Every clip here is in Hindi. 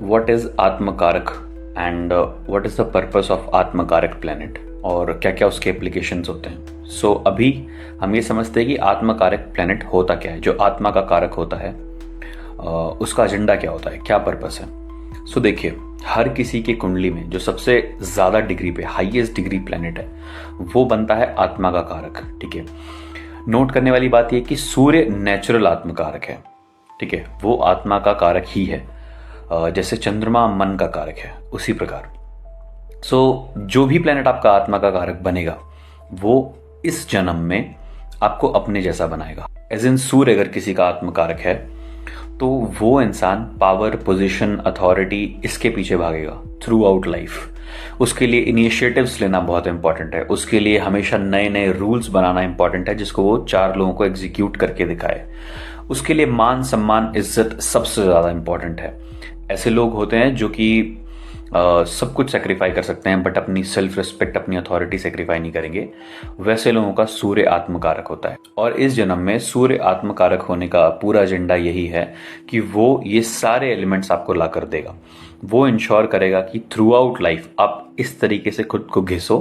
What is Atmakaraka and what is the purpose of Atmakaraka planet और क्या क्या उसके एप्लीकेशंस होते हैं। अभी हम ये समझते हैं कि आत्मकारक प्लैनेट होता क्या है। जो आत्मा का कारक होता है उसका एजेंडा क्या होता है, क्या पर्पस है। देखिए, हर किसी के कुंडली में जो सबसे ज्यादा डिग्री पे हाईएस्ट डिग्री प्लैनेट है वो बनता है आत्मा का कारक। ठीक है, नोट करने वाली बात यह कि सूर्य नेचुरल आत्मकारक है। ठीक है, वो आत्मा का कारक ही है, जैसे चंद्रमा मन का कारक है उसी प्रकार। जो भी प्लेनेट आपका आत्मा का कारक बनेगा वो इस जन्म में आपको अपने जैसा बनाएगा। एज इन सूर्य अगर किसी का आत्म कारक है तो वो इंसान पावर, पोजीशन, अथॉरिटी इसके पीछे भागेगा थ्रू आउट लाइफ। उसके लिए इनिशिएटिव्स लेना बहुत इंपॉर्टेंट है, उसके लिए हमेशा नए नए रूल्स बनाना इंपॉर्टेंट है जिसको वो 4 लोगों को एग्जीक्यूट करके दिखाए। उसके लिए मान, सम्मान, इज्जत सबसे ज्यादा इंपॉर्टेंट है। ऐसे लोग होते हैं जो कि सब कुछ सेक्रीफाई कर सकते हैं बट अपनी सेल्फ रिस्पेक्ट, अपनी अथॉरिटी सेक्रीफाई नहीं करेंगे। वैसे लोगों का सूर्य आत्मकारक होता है और इस जन्म में सूर्य आत्मकारक होने का पूरा एजेंडा यही है कि वो ये सारे एलिमेंट्स आपको ला कर देगा। वो इंश्योर करेगा कि थ्रू आउट लाइफ आप इस तरीके से खुद को घिसो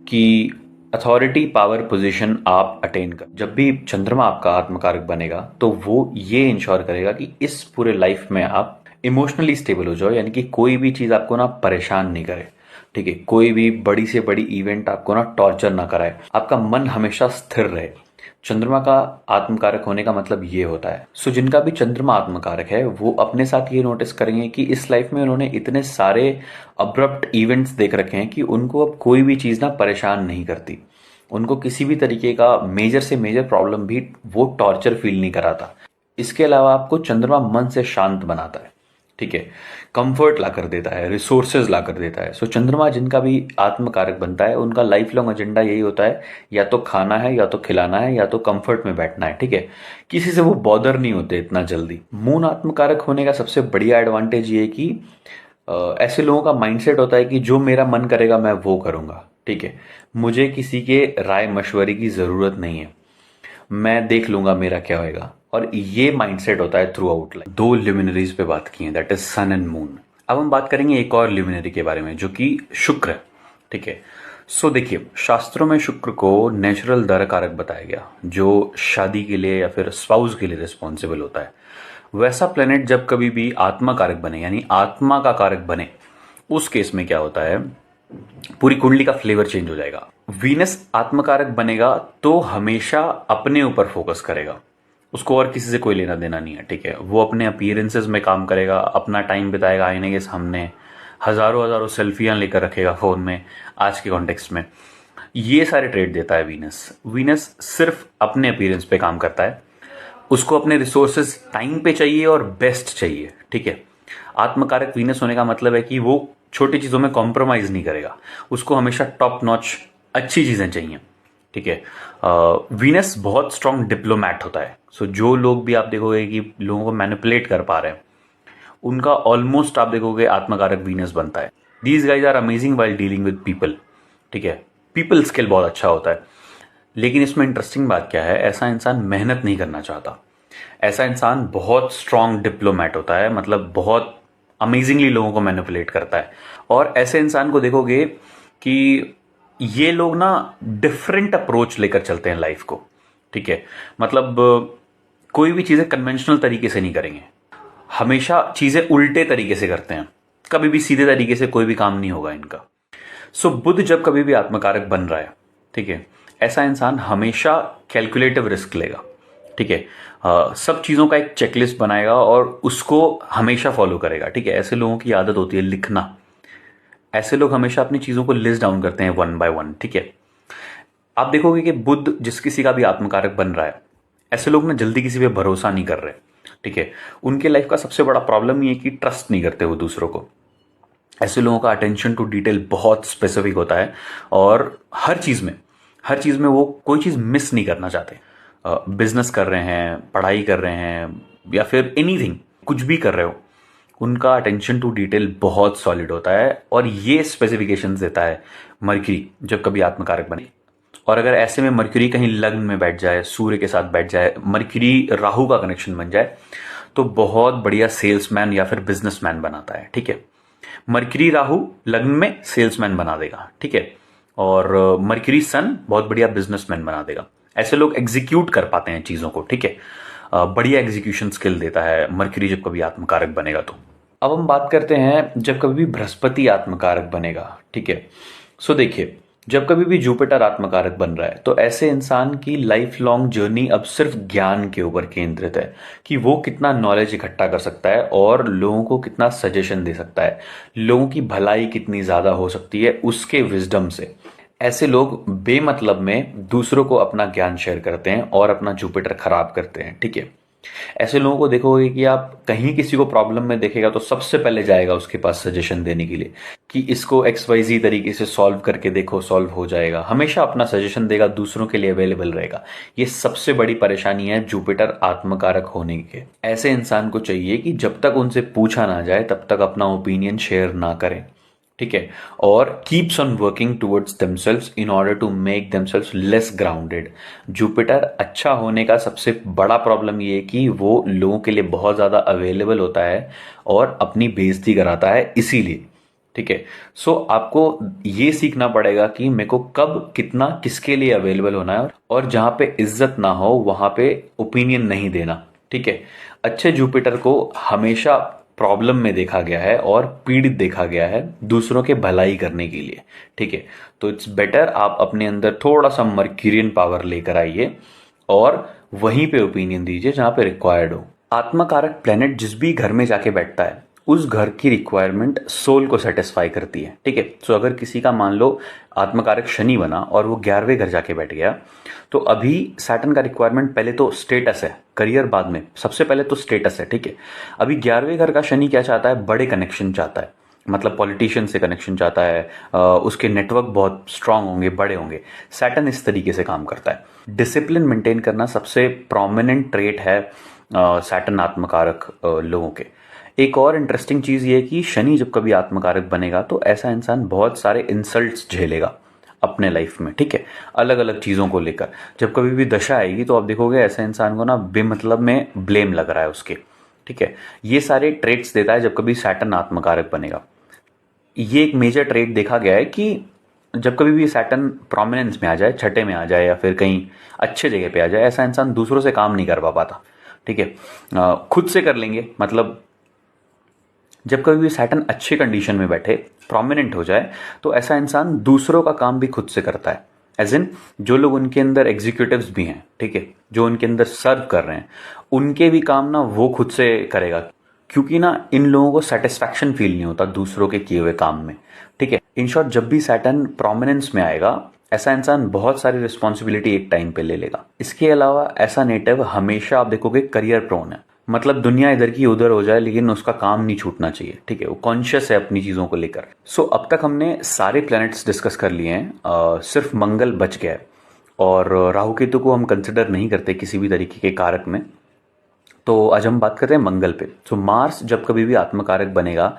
कि अथॉरिटी, पावर, पोजीशन आप अटेन कर। जब भी चंद्रमा आपका आत्मकारक बनेगा तो वो ये इंश्योर करेगा कि इस पूरे लाइफ में आप इमोशनली स्टेबल हो जाओ, यानी कि कोई भी चीज आपको ना परेशान नहीं करे। ठीक है, कोई भी बड़ी से बड़ी इवेंट आपको ना टॉर्चर ना कराए, आपका मन हमेशा स्थिर रहे। चंद्रमा का आत्मकारक होने का मतलब ये होता है। जिनका भी चंद्रमा आत्मकारक है वो अपने साथ ये नोटिस करेंगे कि इस लाइफ में उन्होंने इतने सारे अब्रप्ट इवेंट्स देख रखे हैं कि उनको अब कोई भी चीज ना परेशान नहीं करती। उनको किसी भी तरीके का मेजर से मेजर प्रॉब्लम भी वो टॉर्चर फील नहीं कराता। इसके अलावा आपको चंद्रमा मन से शांत बनाता है। ठीक है, कंफर्ट ला कर देता है, रिसोर्सेज ला कर देता है। चंद्रमा जिनका भी आत्मकारक बनता है उनका लाइफ लॉन्ग एजेंडा यही होता है, या तो खाना है, या तो खिलाना है, या तो कंफर्ट में बैठना है। ठीक है, किसी से वो बॉदर नहीं होते इतना जल्दी। मून आत्मकारक होने का सबसे बढ़िया एडवांटेज ये है कि ऐसे लोगों का माइंडसेट होता है कि जो मेरा मन करेगा मैं वो करूंगा। ठीक है, मुझे किसी के राय मशवरे की जरूरत नहीं है, मैं देख लूंगा मेरा क्या होएगा। और ये माइंडसेट होता है थ्रू आउट लाइफ। 2 ल्यूमिनरीज पे बात की है, that is sun and moon. अब हम बात करेंगे एक और ल्यूमिनरी के बारे में जो कि शुक्र है। ठीक है, देखिए, शास्त्रों में शुक्र को नेचुरल दर कारक बताया गया जो शादी के लिए या फिर स्पाउस के लिए रिस्पॉन्सिबल होता है। वैसा प्लेनेट जब कभी भी आत्मा कारक बने, यानी आत्मा का कारक बने, उस केस में क्या होता है, पूरी कुंडली का फ्लेवर चेंज हो जाएगा। वीनस आत्मकारक बनेगा तो हमेशा अपने ऊपर फोकस करेगा, उसको और किसी से कोई लेना देना नहीं है। ठीक है, वो अपने अपीयरेंसेस में काम करेगा, अपना टाइम बिताएगा आईने के सामने, हजारों हजारों सेल्फियां लेकर रखेगा फोन में। आज के कॉन्टेक्स्ट में ये सारे ट्रेड देता है वीनस। वीनस सिर्फ अपने अपीयरेंस पे काम करता है, उसको अपने रिसोर्सेज टाइम पे चाहिए और बेस्ट चाहिए। ठीक है, आत्मकारक वीनस होने का मतलब है कि वो छोटी चीजों में कॉम्प्रोमाइज नहीं करेगा, उसको हमेशा टॉप नॉच अच्छी चीजें चाहिए। ठीक है, वीनस बहुत स्ट्रांग डिप्लोमैट होता है। जो लोग भी आप देखोगे कि लोगों को मैनिपुलेट कर पा रहे हैं उनका ऑलमोस्ट आप देखोगे आत्मकारक वीनस बनता है। These guys are amazing while dealing with people. ठीक है, पीपल स्किल बहुत अच्छा होता है। लेकिन इसमें इंटरेस्टिंग बात क्या है, ऐसा इंसान मेहनत नहीं करना चाहता। ऐसा इंसान बहुत स्ट्रांग डिप्लोमैट होता है, मतलब बहुत अमेजिंगली लोगों को मैनिपुलेट करता है। और ऐसे इंसान को देखोगे कि ये लोग ना डिफरेंट अप्रोच लेकर चलते हैं लाइफ को। ठीक है, मतलब कोई भी चीजें कन्वेंशनल तरीके से नहीं करेंगे, हमेशा चीजें उल्टे तरीके से करते हैं। कभी भी सीधे तरीके से कोई भी काम नहीं होगा इनका। बुध जब कभी भी आत्मकारक बन रहा है, ठीक है, ऐसा इंसान हमेशा कैलकुलेटिव रिस्क लेगा। ठीक है, सब चीजों का एक चेकलिस्ट बनाएगा और उसको हमेशा फॉलो करेगा। ठीक है, ऐसे लोगों की आदत होती है लिखना। ऐसे लोग हमेशा अपनी चीजों को लिस्ट डाउन करते हैं 1 by 1। ठीक है, आप देखोगे कि बुध जिस किसी का भी आत्मकारक बन रहा है, ऐसे लोग ना जल्दी किसी पे भरोसा नहीं कर रहे। ठीक है, उनके लाइफ का सबसे बड़ा प्रॉब्लम ये है कि ट्रस्ट नहीं करते वो दूसरों को। ऐसे लोगों का अटेंशन टू डिटेल बहुत स्पेसिफिक होता है और हर चीज में वो कोई चीज मिस नहीं करना चाहते। बिजनेस कर रहे हैं, पढ़ाई कर रहे हैं, या फिर एनीथिंग, कुछ भी कर रहे हो, उनका अटेंशन टू डिटेल बहुत सॉलिड होता है। और ये स्पेसिफिकेशंस देता है मर्क्यूरी जब कभी आत्मकारक बने। और अगर ऐसे में मर्क्यूरी कहीं लग्न में बैठ जाए, सूर्य के साथ बैठ जाए, मर्क्यूरी राहु का कनेक्शन बन जाए, तो बहुत बढ़िया सेल्समैन या फिर बिजनेसमैन बनाता है, ठीक है। मरकरी राहु लग्न में सेल्समैन बना देगा, ठीक है। और मरकरी सन बहुत बढ़िया बिजनेसमैन बना देगा। ऐसे लोग एग्जीक्यूट कर पाते हैं चीज़ों को, ठीक है। बढ़िया एग्जीक्यूशन स्किल देता है मरकरी जब कभी आत्मकारक बनेगा तो। अब हम बात करते हैं जब कभी भी बृहस्पति आत्मकारक बनेगा, ठीक है। सो देखिए, जब कभी भी जुपिटर आत्मकारक बन रहा है तो ऐसे इंसान की लाइफ लॉन्ग जर्नी अब सिर्फ ज्ञान के ऊपर केंद्रित है कि वो कितना नॉलेज इकट्ठा कर सकता है और लोगों को कितना सजेशन दे सकता है, लोगों की भलाई कितनी ज्यादा हो सकती है उसके विजडम से। ऐसे लोग बेमतलब में दूसरों को अपना ज्ञान शेयर करते हैं और अपना जुपिटर खराब करते हैं, ठीक है। ऐसे लोगों को देखोगे कि आप कहीं किसी को प्रॉब्लम में देखेगा तो सबसे पहले जाएगा उसके पास सजेशन देने के लिए कि इसको XYZ तरीके से सॉल्व करके देखो, सॉल्व हो जाएगा। हमेशा अपना सजेशन देगा, दूसरों के लिए अवेलेबल रहेगा। ये सबसे बड़ी परेशानी है जुपिटर आत्मकारक होने के। ऐसे इंसान को चाहिए कि जब तक उनसे पूछा ना जाए तब तक अपना ओपिनियन शेयर ना करें, ठीक है। और keeps on working towards themselves in order to make themselves less grounded. Jupiter अच्छा होने का सबसे बड़ा प्रॉब्लम ये है कि वो लोगों के लिए बहुत ज्यादा अवेलेबल होता है और अपनी बेइज्जती कराता है, इसीलिए, ठीक है। सो आपको ये सीखना पड़ेगा कि मेरे को कब कितना किसके लिए अवेलेबल होना है और जहां पे इज्जत ना हो वहां पे ओपिनियन नहीं देना, ठीक है। अच्छे जुपिटर को हमेशा प्रॉब्लम में देखा गया है और पीड़ित देखा गया है दूसरों के भलाई करने के लिए, ठीक है। तो इट्स बेटर आप अपने अंदर थोड़ा सा मर्क्यूरियन पावर लेकर आइए और वहीं पे ओपिनियन दीजिए जहां पे रिक्वायर्ड हो। आत्मकारक प्लेनेट जिस भी घर में जाके बैठता है उस घर की रिक्वायरमेंट सोल को सेटिस्फाई करती है, ठीक है। सो अगर किसी का मान लो आत्मकारक शनि बना और वो 11वें घर जाके बैठ गया तो अभी सैटर्न का रिक्वायरमेंट पहले तो स्टेटस है, करियर बाद में, सबसे पहले तो स्टेटस है, ठीक है। अभी 11वें घर का शनि क्या चाहता है? बड़े कनेक्शन चाहता है, मतलब पॉलिटिशियन से कनेक्शन चाहता है, उसके नेटवर्क बहुत स्ट्रांग होंगे, बड़े होंगे। सैटर्न इस तरीके से काम करता है। डिसिप्लिन मेंटेन करना सबसे प्रोमिनेंट ट्रेट है सैटर्न आत्मकारक लोगों के। एक और इंटरेस्टिंग चीज ये है कि शनि जब कभी आत्मकारक बनेगा तो ऐसा इंसान बहुत सारे इंसल्ट्स झेलेगा अपने लाइफ में, ठीक है, अलग अलग चीजों को लेकर। जब कभी भी दशा आएगी तो आप देखोगे ऐसे इंसान को ना बेमतलब में ब्लेम लग रहा है उसके, ठीक है। ये सारे ट्रेट्स देता है जब कभी सैटर्न आत्मकारक बनेगा। ये एक मेजर ट्रेट देखा गया है कि जब कभी भी सैटर्न प्रोमिनेंस में आ जाए, छठे में आ जाए या फिर कहीं अच्छे जगह पे आ जाए, ऐसा इंसान दूसरों से काम नहीं कर पाता, ठीक है। खुद से कर लेंगे, मतलब जब कभी भी सैटर्न अच्छे कंडीशन में बैठे, प्रोमिनेंट हो जाए, तो ऐसा इंसान दूसरों का काम भी खुद से करता है। एज इन जो लोग उनके अंदर एग्जीक्यूटिव्स भी हैं, ठीक है, जो उनके अंदर सर्व कर रहे हैं, उनके भी काम ना वो खुद से करेगा, क्योंकि ना इन लोगों को सेटिस्फैक्शन फील नहीं होता दूसरों के किए हुए काम में, ठीक है। इन शॉर्ट, जब भी सैटर्न प्रोमिनेंस में आएगा ऐसा इंसान बहुत सारी रिस्पॉन्सिबिलिटी एक टाइम पे ले लेगा। इसके अलावा ऐसा नेटिव हमेशा आप देखोगे करियर प्रोन है, मतलब दुनिया इधर की उधर हो जाए लेकिन उसका काम नहीं छूटना चाहिए, ठीक है। वो कॉन्शियस है अपनी चीजों को लेकर। सो अब तक हमने सारे प्लैनेट्स डिस्कस कर लिए हैं, सिर्फ मंगल बच गया है और राहु केतु को हम कंसिडर नहीं करते किसी भी तरीके के कारक में। तो आज हम बात करते हैं मंगल पे। तो मार्स जब कभी भी आत्मकारक बनेगा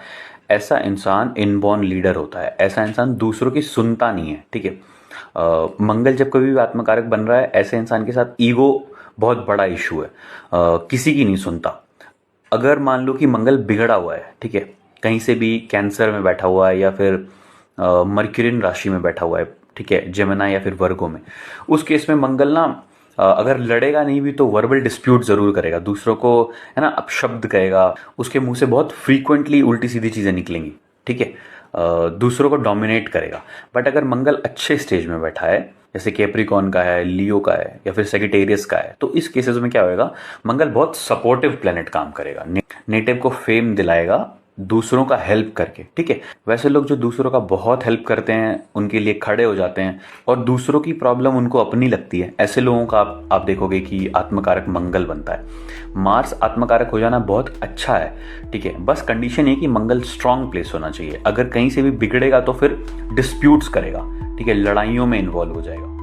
ऐसा इंसान इनबॉर्न लीडर होता है, ऐसा इंसान दूसरों की सुनता नहीं है, ठीक है। मंगल जब कभी भी आत्मकारक बन रहा है ऐसे इंसान के साथ ईगो बहुत बड़ा इशू है, किसी की नहीं सुनता। अगर मान लो कि मंगल बिगड़ा हुआ है, ठीक है, कहीं से भी कैंसर में बैठा हुआ है या फिर मर्क्यूरियन राशि में बैठा हुआ है, ठीक है, जेमिनी या फिर वर्गो में, उस केस में मंगल ना अगर लड़ेगा नहीं भी तो वर्बल डिस्प्यूट जरूर करेगा, दूसरों को, है ना, अपशब्द कहेगा, उसके मुंह से बहुत फ्रीक्वेंटली उल्टी सीधी चीजें निकलेंगी, ठीक है, दूसरों को डोमिनेट करेगा। बट अगर मंगल अच्छे स्टेज में बैठा है, जैसे कैप्रिकॉर्न का है, लियो का है या फिर सेजिटेरियस का है, तो इस केसेस में क्या होएगा, मंगल बहुत सपोर्टिव प्लेनेट काम करेगा, नेटिव को फेम दिलाएगा दूसरों का हेल्प करके, ठीक है। वैसे लोग जो दूसरों का बहुत हेल्प करते हैं, उनके लिए खड़े हो जाते हैं और दूसरों की प्रॉब्लम उनको अपनी लगती है, ऐसे लोगों का आप देखोगे कि आत्मकारक मंगल बनता है। मार्स आत्मकारक हो जाना बहुत अच्छा है, ठीक है, बस कंडीशन ये कि मंगल स्ट्रांग प्लेस होना चाहिए। अगर कहीं से भी बिगड़ेगा तो फिर डिस्प्यूट्स करेगा, ठीक है, लड़ाइयों में इन्वॉल्व हो जाएगा।